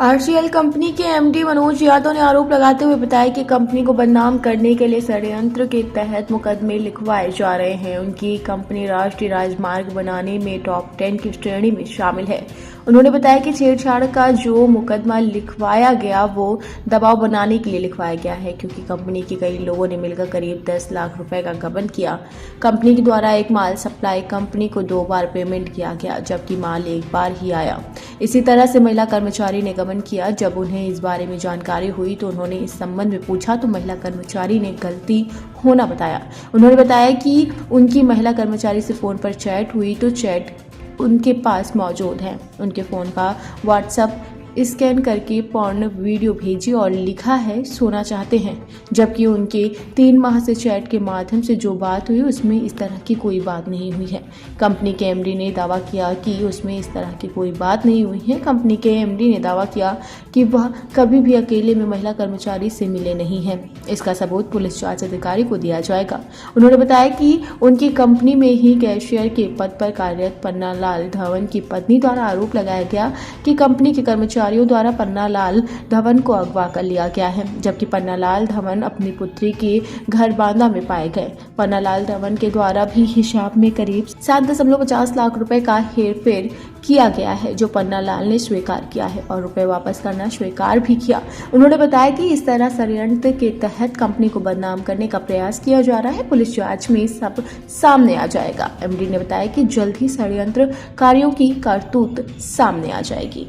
RCL company के MD Manoj Yadav ने आरोप लगाते हुए बताया कि कंपनी को बदनाम करने के लिए षड्यंत्र के तहत मुकदमे लिखवाए जा रहे हैं। उनकी कंपनी राष्ट्रीय राजमार्ग बनाने में टॉप 10 की श्रेणी में शामिल है। उन्होंने बताया कि छेड़छाड़ का जो मुकदमा लिखवाया गया वो दबाव बनाने के लिए लिखवाया गया है, क्योंकि कंपनी के कई लोगों ने मिलकर करीब 10 लाख रुपए का गबन किया। कंपनी के द्वारा एक माल सप्लाई कंपनी को 2 बार पेमेंट किया गया, जबकि माल एक बार ही आया। इसी तरह से महिला कर्मचारी ने गबन किया। जब उन्हें इस बारे में जानकारी हुई तो उन्होंने इस संबंध में पूछा तो महिला कर्मचारी ने गलती होना बताया। उन्होंने बताया कि उनकी महिला कर्मचारी से फोन पर चैट हुई तो चैट उनके पास मौजूद है। उनके फोन का व्हाट्सएप स्कैन करके पॉर्न वीडियो भेजी और लिखा है सोना चाहते हैं, जबकि उनके 3 माह से चैट के माध्यम से जो बात हुई उसमें इस तरह की कोई बात नहीं हुई है। कंपनी के एमडी ने दावा किया कि उसमें इस तरह की कोई बात नहीं हुई है। कंपनी के एमडी ने दावा किया कि वह कभी भी अकेले में महिला कर्मचारी से मिले नहीं हैं। इसका सबूत पुलिस जांच अधिकारी को दिया जाएगा। उन्होंने बताया कि उनकी कंपनी में ही कैशियर के पद पर कार्यरत पन्नालाल धवन की पत्नी द्वारा आरोप लगाया गया कि कंपनी के कर्मचारियों द्वारा पन्नालाल धवन को अगवा कर लिया गया है, जबकि पन्नालाल धवन अपनी पुत्री के घर बांदा में पाए गए। पन्नालाल धवन के द्वारा भी हिसाब में करीब 7.50 लाख रुपए का हेरफेर किया गया है, जो पन्नालाल ने स्वीकार किया है और रुपए वापस करना स्वीकार भी किया। उन्होंने बताया कि इस तरह षड्यंत्र के तहत कंपनी को बदनाम करने का प्रयास किया जा रहा है। पुलिस जांच में सब सामने आ जाएगा। एमडी ने बताया कि जल्द ही षड्यंत्रकारियों की करतूत सामने आ जाएगी।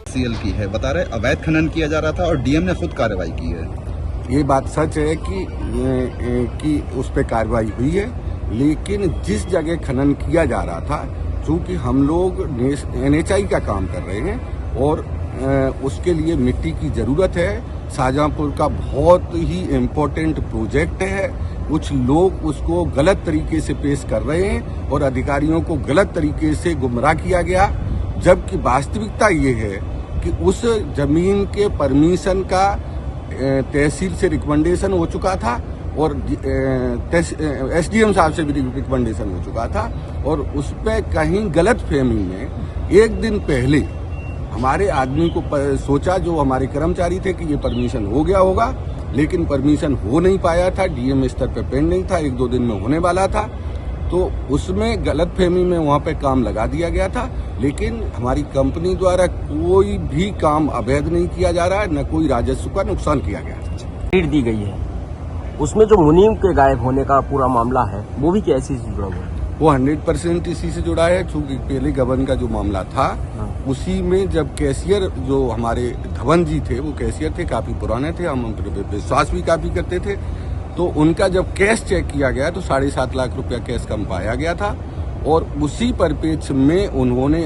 सीएल की है, बता रहे अवैध खनन किया जा रहा था और डीएम ने खुद कार्रवाई की है। ये बात सच है कि उस पर कार्रवाई हुई है, लेकिन जिस जगह खनन किया जा रहा था, चूंकि हम लोग एनएचआई का काम कर रहे हैं और उसके लिए मिट्टी की जरूरत है। शाहजहांपुर का बहुत ही इम्पोर्टेंट प्रोजेक्ट है। कुछ लोग उसको गलत तरीके से पेश कर रहे हैं और अधिकारियों को गलत तरीके से गुमराह किया गया, जबकि वास्तविकता ये है कि उस जमीन के परमिशन का तहसील से रिकमेंडेशन हो चुका था और एसडीएम साहब से भी रिकमेंडेशन हो चुका था, और उस पर कहीं गलत फहमी में एक दिन पहले हमारे आदमी को सोचा, जो हमारे कर्मचारी थे, कि ये परमिशन हो गया होगा, लेकिन परमिशन हो नहीं पाया था। डीएम स्तर पे पेंडिंग था, 1-2 दिन में होने वाला था, तो उसमें गलतफहमी में वहाँ पे काम लगा दिया गया था। लेकिन हमारी कंपनी द्वारा कोई भी काम अवैध नहीं किया जा रहा है, न कोई राजस्व का नुकसान किया गया है। रीड दी गई है, उसमें जो मुनीम के गायब होने का पूरा मामला है वो भी क्या इसी से जुड़ा हुआ है? वो 100% इसी से जुड़ा है। चूंकि पहले गबन का जो मामला था, उसी में जब कैशियर जो हमारे धवन जी थे, वो कैशियर थे, काफी पुराने थे, हम उन पर विश्वास भी काफी करते थे, तो उनका जब कैश चेक किया गया तो 7.5 लाख रुपया कैश कम पाया गया था। और उसी परिप्रेक्ष्य में उन्होंने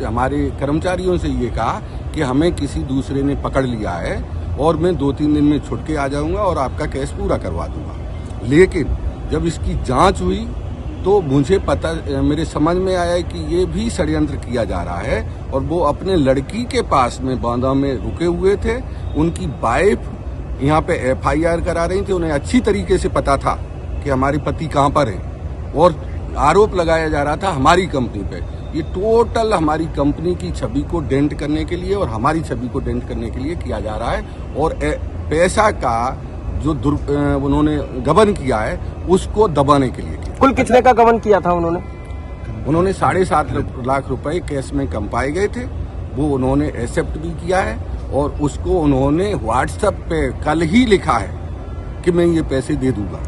हमारे कर्मचारियों से ये कहा कि हमें किसी दूसरे ने पकड़ लिया है और मैं 2-3 दिन में छुट के आ जाऊंगा और आपका कैश पूरा करवा दूंगा। लेकिन जब इसकी जांच हुई तो मुझे मेरे समझ में आया कि ये भी षड्यंत्र किया जा रहा है, और वो अपने लड़की के पास में बांदा में रुके हुए थे। उनकी वाइफ यहाँ पे FIR करा रही थी। उन्हें अच्छी तरीके से पता था कि हमारे पति कहाँ पर हैं, और आरोप लगाया जा रहा था हमारी कंपनी पे। ये टोटल हमारी कंपनी की छवि को डेंट करने के लिए और हमारी छवि को डेंट करने के लिए किया जा रहा है, और पैसा का जो उन्होंने गबन किया है उसको दबाने के लिए किया। कुल कितने का गबन किया था उन्होंने? उन्होंने 7.5 लाख रुपए कैश में कम पाए गए थे, वो उन्होंने एक्सेप्ट भी किया है, और उसको उन्होंने व्हाट्सएप पे कल ही लिखा है कि मैं ये पैसे दे दूंगा।